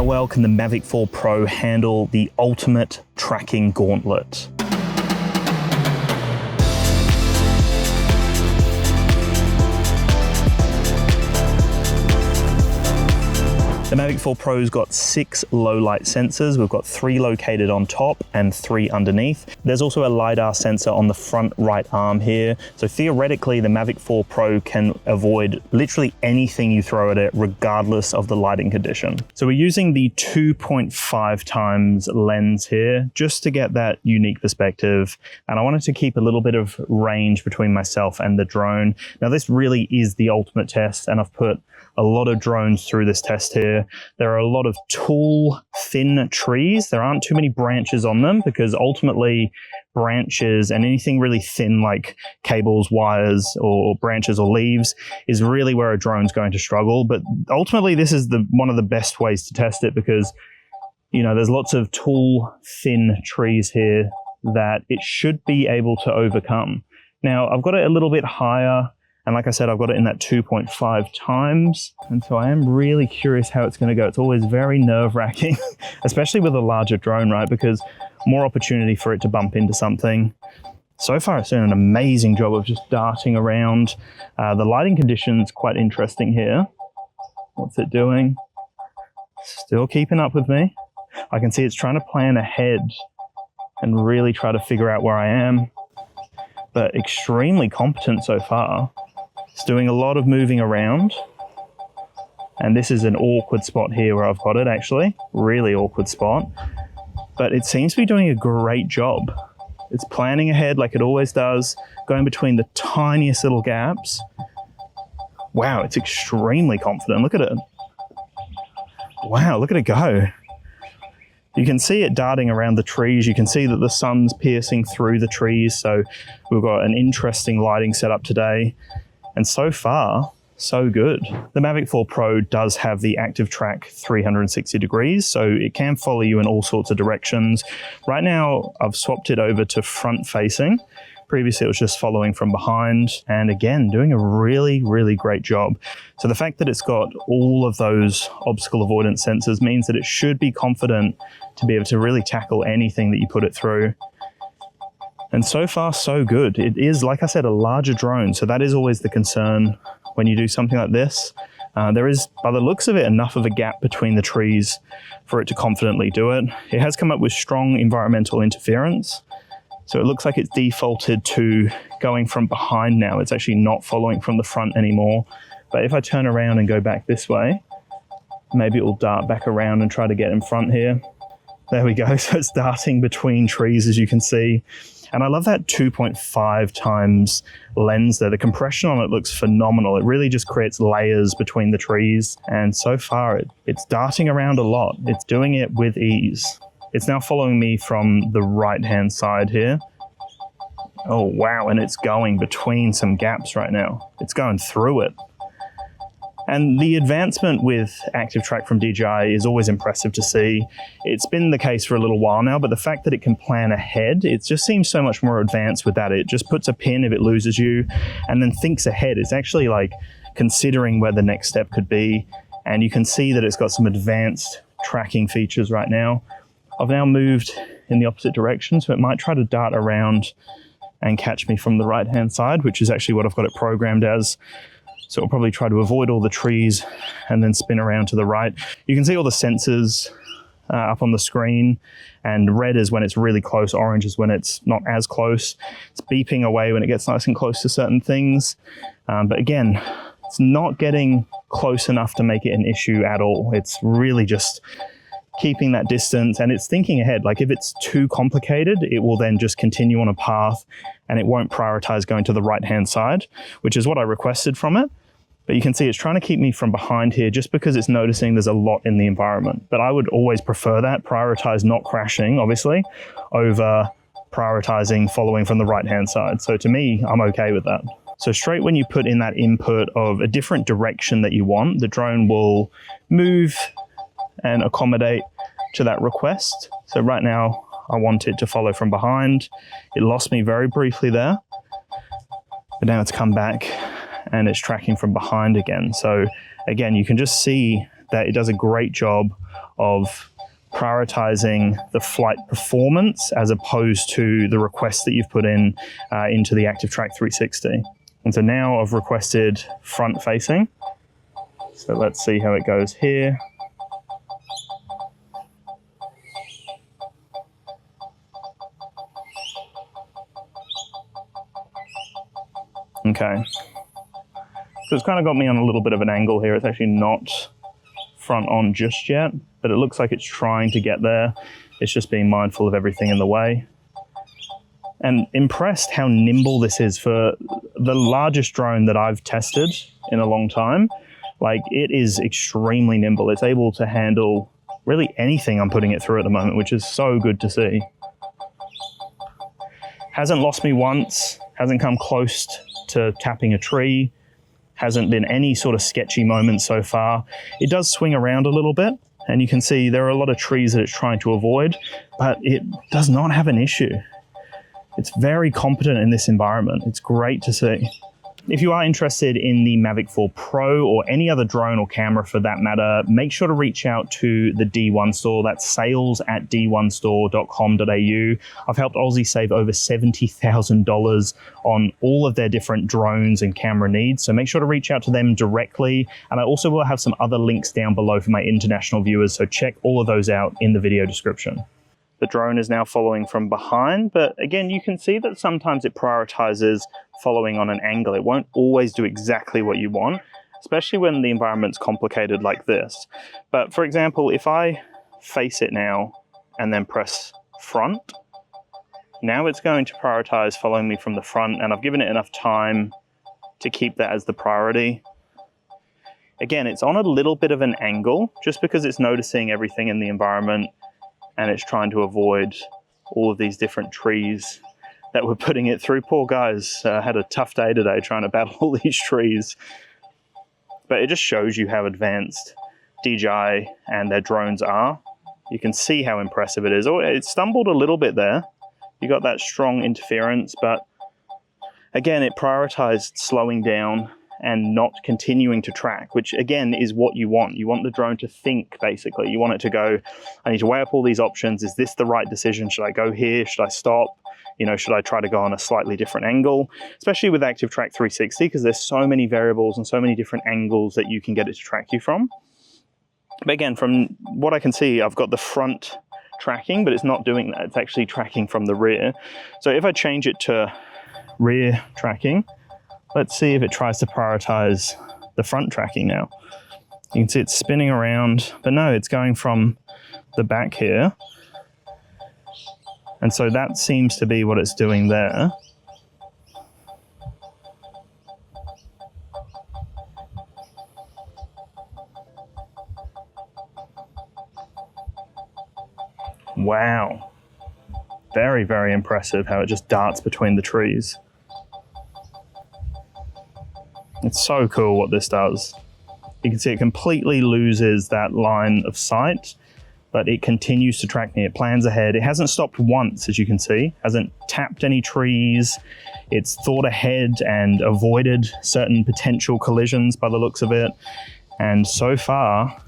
well can the Mavic 4 Pro handle the ultimate tracking gauntlet? The Mavic 4 Pro's got 6 low light sensors. We've got 3 located on top and 3 underneath. There's also a LiDAR sensor on the front right arm here. So theoretically, the Mavic 4 Pro can avoid literally anything you throw at it, regardless of the lighting condition. So we're using the 2.5 times lens here just to get that unique perspective. And I wanted to keep a little bit of range between myself and the drone. Now this really is the ultimate test, and I've put a lot of drones through this test here. There are a lot of tall, thin trees. There aren't too many branches on them because ultimately branches and anything really thin like cables, wires, or branches or leaves is really where a drone's going to struggle. But ultimately this is one of the best ways to test it because, you know, there's lots of tall, thin trees here that it should be able to overcome. Now I've got it a little bit higher. And like I said, I've got it in that 2.5 times. And so I am really curious how it's going to go. It's always very nerve-wracking, especially with a larger drone, right? Because more opportunity for it to bump into something. So far, it's doing an amazing job of just darting around. The lighting condition's quite interesting here. What's it doing? Still keeping up with me. I can see it's trying to plan ahead and really try to figure out where I am. But extremely competent so far. It's doing a lot of moving around. And this is an awkward spot here where I've got it actually. Really awkward spot. But it seems to be doing a great job. It's planning ahead like it always does, going between the tiniest little gaps. Wow, it's extremely confident. Look at it. Wow, look at it go. You can see it darting around the trees. You can see that the sun's piercing through the trees. So we've got an interesting lighting setup today. And so far, so good. The Mavic 4 Pro does have the ActiveTrack 360 degrees, so it can follow you in all sorts of directions. Right now, I've swapped it over to front facing. Previously, it was just following from behind, and again, doing a really, really great job. So the fact that it's got all of those obstacle avoidance sensors means that it should be confident to be able to really tackle anything that you put it through. And so far, so good. It is, like I said, a larger drone, so that is always the concern when you do something like this. There is, by the looks of it, enough of a gap between the trees for it to confidently do it. It has come up with strong environmental interference. So it looks like it's defaulted to going from behind now. It's actually not following from the front anymore. But if I turn around and go back this way, maybe it will dart back around and try to get in front here. There we go. So it's darting between trees, as you can see. And I love that 2.5 times lens there. The compression on it looks phenomenal. It really just creates layers between the trees. And so far, it's darting around a lot. It's doing it with ease. It's now following me from the right-hand side here. Oh, wow, and it's going between some gaps right now. It's going through it. And the advancement with ActiveTrack from DJI is always impressive to see. It's been the case for a little while now, but the fact that it can plan ahead, it just seems so much more advanced with that. It just puts a pin if it loses you and then thinks ahead. It's actually like considering where the next step could be. And you can see that it's got some advanced tracking features right now. I've now moved in the opposite direction, so it might try to dart around and catch me from the right-hand side, which is actually what I've got it programmed as. So it'll probably try to avoid all the trees and then spin around to the right. You can see all the sensors up on the screen, and red is when it's really close, orange is when it's not as close. It's beeping away when it gets nice and close to certain things. But again, it's not getting close enough to make it an issue at all. It's really just keeping that distance, and it's thinking ahead. Like if it's too complicated, it will then just continue on a path and it won't prioritize going to the right-hand side, which is what I requested from it. But you can see it's trying to keep me from behind here just because it's noticing there's a lot in the environment. But I would always prefer that, prioritize not crashing, obviously, over prioritizing following from the right-hand side. So to me, I'm okay with that. So straight when you put in that input of a different direction that you want, the drone will move and accommodate to that request. So right now, I want it to follow from behind. It lost me very briefly there, but now it's come back and it's tracking from behind again. So again, you can just see that it does a great job of prioritizing the flight performance as opposed to the requests that you've put in into the ActiveTrack 360. And so now I've requested front facing. So let's see how it goes here. Okay, so it's kind of got me on a little bit of an angle here. It's actually not front on just yet, but it looks like it's trying to get there. It's just being mindful of everything in the way. And impressed how nimble this is for the largest drone that I've tested in a long time. Like, it is extremely nimble. It's able to handle really anything I'm putting it through at the moment, which is so good to see. Hasn't lost me once, hasn't come close to tapping a tree, hasn't been any sort of sketchy moments so far. It does swing around a little bit, and you can see there are a lot of trees that it's trying to avoid, but it does not have an issue. It's very competent in this environment. It's great to see. If you are interested in the Mavic 4 Pro or any other drone or camera for that matter, make sure to reach out to the D1 store. That's sales@d1store.com.au. I've helped Aussie save over $70,000 on all of their different drones and camera needs. So make sure to reach out to them directly. And I also will have some other links down below for my international viewers. So check all of those out in the video description. The drone is now following from behind, but again, you can see that sometimes it prioritizes following on an angle. It won't always do exactly what you want, especially when the environment's complicated like this. But for example, if I face it now and then press front, now it's going to prioritize following me from the front, and I've given it enough time to keep that as the priority. Again, it's on a little bit of an angle just because it's noticing everything in the environment and it's trying to avoid all of these different trees that we're putting it through. Poor guys had a tough day today trying to battle all these trees. But it just shows you how advanced DJI and their drones are. You can see how impressive it is. Oh, it stumbled a little bit there. You got that strong interference, but again, it prioritized slowing down and not continuing to track, which again is what you want. You want the drone to think, basically. You want it to go, I need to weigh up all these options. Is this the right decision? Should I go here? Should I stop? You know, should I try to go on a slightly different angle? Especially with ActiveTrack 360, because there's so many variables and so many different angles that you can get it to track you from. But again, from what I can see, I've got the front tracking, but it's not doing that. It's actually tracking from the rear. So if I change it to rear tracking, let's see if it tries to prioritize the front tracking now. You can see it's spinning around, but no, it's going from the back here. And so that seems to be what it's doing there. Wow. Very, very impressive how it just darts between the trees. It's so cool what this does. You can see it completely loses that line of sight, but it continues to track me. It plans ahead. It hasn't stopped once, as you can see. Hasn't tapped any trees. It's thought ahead and avoided certain potential collisions by the looks of it. And so far,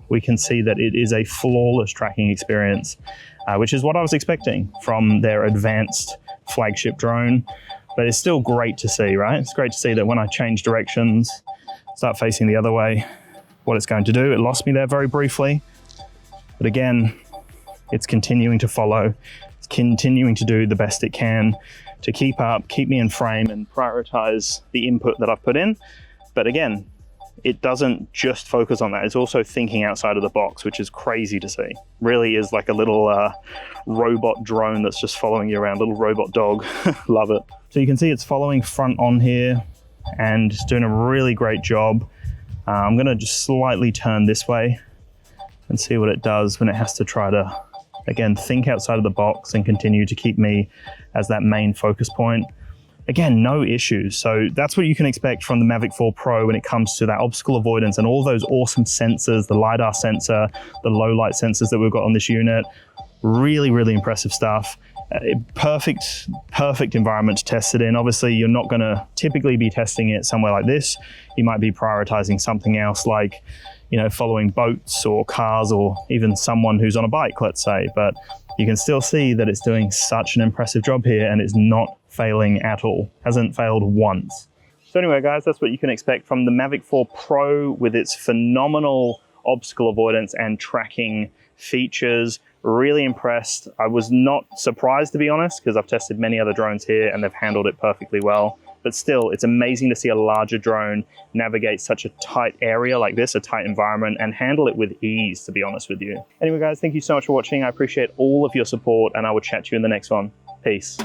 we can see that it is a flawless tracking experience, which is what I was expecting from their advanced flagship drone. But it's still great to see, right? It's great to see that when I change directions, start facing the other way, what it's going to do. It lost me there very briefly. But again, it's continuing to follow. It's continuing to do the best it can to keep up, keep me in frame and prioritize the input that I've put in. But again, it doesn't just focus on that. It's also thinking outside of the box, which is crazy to see. Really is like a little robot drone that's just following you around, little robot dog. Love it. So you can see it's following front on here and it's doing a really great job. I'm gonna just slightly turn this way and see what it does when it has to try to, again, think outside of the box and continue to keep me as that main focus point. Again, no issues. So that's what you can expect from the Mavic 4 Pro when it comes to that obstacle avoidance and all those awesome sensors, the LiDAR sensor, the low light sensors that we've got on this unit. Really, really impressive stuff. Perfect environment to test it in. Obviously, you're not gonna typically be testing it somewhere like this. You might be prioritizing something else like, you know, following boats or cars or even someone who's on a bike, let's say. But you can still see that it's doing such an impressive job here and it's not failing at all. Hasn't failed once. So anyway, guys, that's what you can expect from the Mavic 4 Pro with its phenomenal obstacle avoidance and tracking features. Really impressed. I was not surprised, to be honest, because I've tested many other drones here and they've handled it perfectly well. But still, it's amazing to see a larger drone navigate such a tight area like this, a tight environment, and handle it with ease, to be honest with you. Anyway, guys, thank you so much for watching. I appreciate all of your support, and I will chat to you in the next one. Peace.